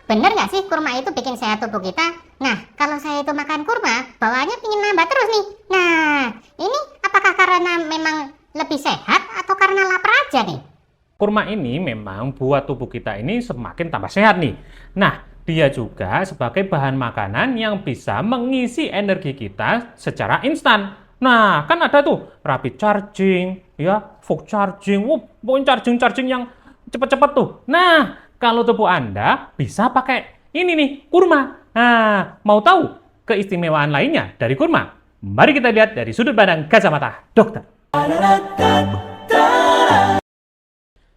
bener nggak sih kurma itu bikin sehat tubuh kita? Nah, kalau saya itu makan kurma, bawaannya pingin nambah terus nih. Nah, ini apakah karena memang lebih sehat atau karena lapar aja nih? Kurma ini memang buat tubuh kita ini semakin tambah sehat nih. Nah, dia juga sebagai bahan makanan yang bisa mengisi energi kita secara instan. Nah, kan ada tuh rapid charging, ya, fast charging, pokoknya charging yang cepet-cepet tuh. Nah, kalau tubuh Anda bisa pakai ini nih, kurma. Nah, mau tahu keistimewaan lainnya dari kurma? Mari kita lihat dari sudut pandang kacamata dokter.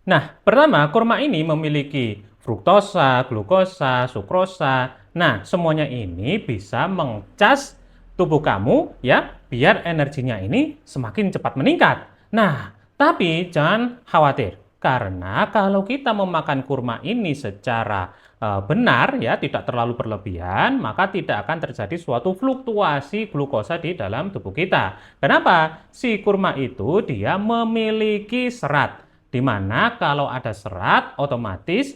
Nah, pertama, kurma ini memiliki fruktosa, glukosa, sukrosa. Nah, semuanya ini bisa mengcas tubuh kamu ya, biar energinya ini semakin cepat meningkat. Nah, tapi jangan khawatir. Karena kalau kita memakan kurma ini secara benar ya, tidak terlalu berlebihan, maka tidak akan terjadi suatu fluktuasi glukosa di dalam tubuh kita. Kenapa? Si kurma itu dia memiliki serat. Di mana kalau ada serat, otomatis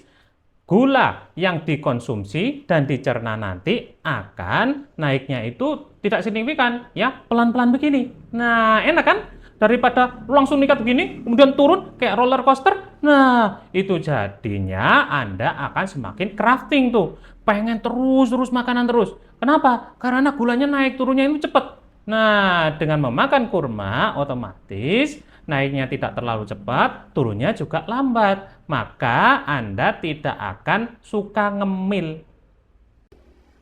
gula yang dikonsumsi dan dicerna nanti akan naiknya itu tidak signifikan, ya, pelan-pelan begini. Nah, enak kan? Daripada langsung nikat begini, kemudian turun kayak roller coaster. Nah, itu jadinya Anda akan semakin crafting tuh. Pengen terus makanan terus. Kenapa? Karena gulanya naik, turunnya itu cepat. Nah, dengan memakan kurma, otomatis naiknya tidak terlalu cepat, turunnya juga lambat. Maka Anda tidak akan suka ngemil.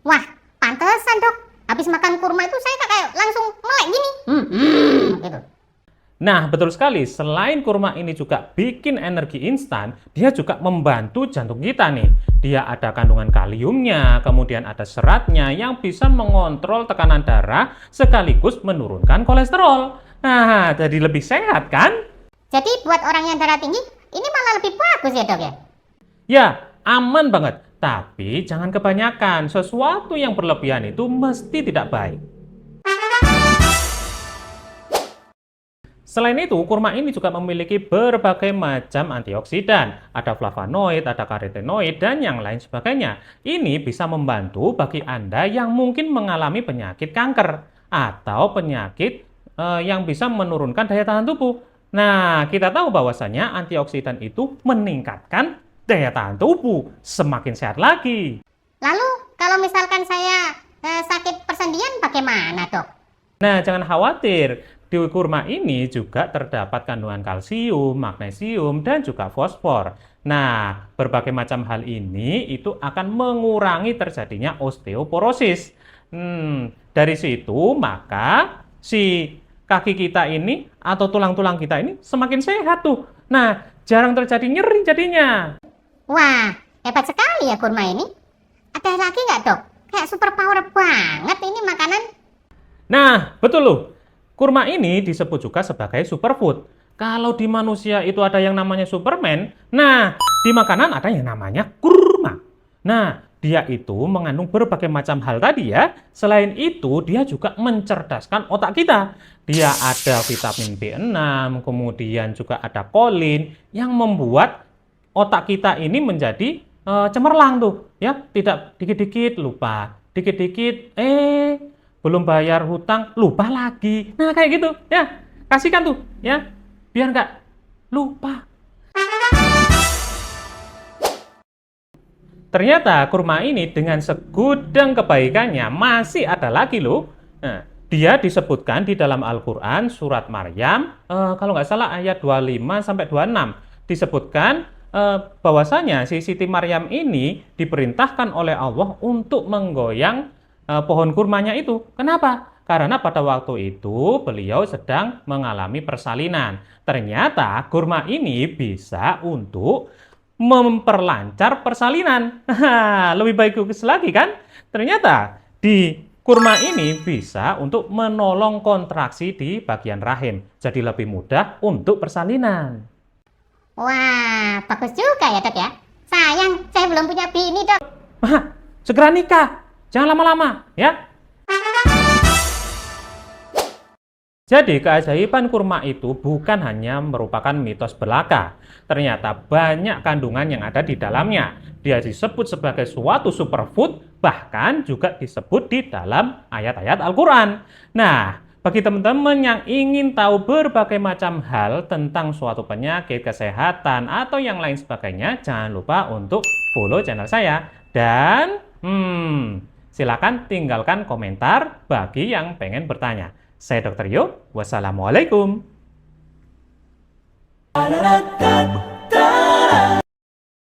Wah, pantesan dok. Habis makan kurma itu saya kayak langsung melek gini. Gitu. Nah, betul sekali. Selain kurma ini juga bikin energi instan, dia juga membantu jantung kita nih. Dia ada kandungan kaliumnya, kemudian ada seratnya yang bisa mengontrol tekanan darah sekaligus menurunkan kolesterol. Nah, jadi lebih sehat kan? Jadi buat orang yang darah tinggi, ini malah lebih bagus ya dok ya? Ya, aman banget. Tapi jangan kebanyakan. Sesuatu yang berlebihan itu mesti tidak baik. Selain itu, kurma ini juga memiliki berbagai macam antioksidan. Ada flavonoid, ada karotenoid, dan yang lain sebagainya. Ini bisa membantu bagi Anda yang mungkin mengalami penyakit kanker atau penyakit yang bisa menurunkan daya tahan tubuh. Nah, kita tahu bahwasanya antioksidan itu meningkatkan daya tahan tubuh, semakin sehat lagi. Lalu kalau misalkan saya sakit persendian bagaimana dok? Nah, jangan khawatir. Di kurma ini juga terdapat kandungan kalsium, magnesium, dan juga fosfor. Nah, berbagai macam hal ini itu akan mengurangi terjadinya osteoporosis. Dari situ, maka si kaki kita ini atau tulang-tulang kita ini semakin sehat tuh. Nah, jarang terjadi nyeri jadinya. Wah, hebat sekali ya kurma ini. Ada lagi nggak dok? Kayak super power banget ini makanan. Nah, betul loh. Kurma ini disebut juga sebagai superfood. Kalau di manusia itu ada yang namanya Superman, nah di makanan ada yang namanya kurma. Nah, dia itu mengandung berbagai macam hal tadi ya. Selain itu, dia juga mencerdaskan otak kita. Dia ada vitamin B6, kemudian juga ada kolin yang membuat otak kita ini menjadi cemerlang tuh, ya. Tidak dikit-dikit lupa, dikit-dikit belum bayar hutang, lupa lagi. Nah, kayak gitu, ya. Kasihkan tuh, ya. Biar nggak lupa. Ternyata kurma ini dengan segudang kebaikannya masih ada lagi loh. Nah, dia disebutkan di dalam Al-Quran, surat Maryam, kalau nggak salah ayat 25-26. Disebutkan bahwasanya si Siti Maryam ini diperintahkan oleh Allah untuk menggoyang pohon kurmanya itu. Kenapa? Karena pada waktu itu beliau sedang mengalami persalinan. Ternyata kurma ini bisa untuk memperlancar persalinan. Lebih bagus lagi kan? Ternyata di kurma ini bisa untuk menolong kontraksi di bagian rahim. Jadi lebih mudah untuk persalinan. Wah, bagus juga ya dok ya. Sayang, saya belum punya bini dok. Segera nikah. Jangan lama-lama, ya. Jadi keajaiban kurma itu bukan hanya merupakan mitos belaka. Ternyata banyak kandungan yang ada di dalamnya. Dia disebut sebagai suatu superfood, bahkan juga disebut di dalam ayat-ayat Al-Quran. Nah, bagi teman-teman yang ingin tahu berbagai macam hal tentang suatu penyakit, kesehatan, atau yang lain sebagainya, jangan lupa untuk follow channel saya. Dan, silakan tinggalkan komentar bagi yang pengen bertanya. Saya Dr. Yo, wassalamualaikum.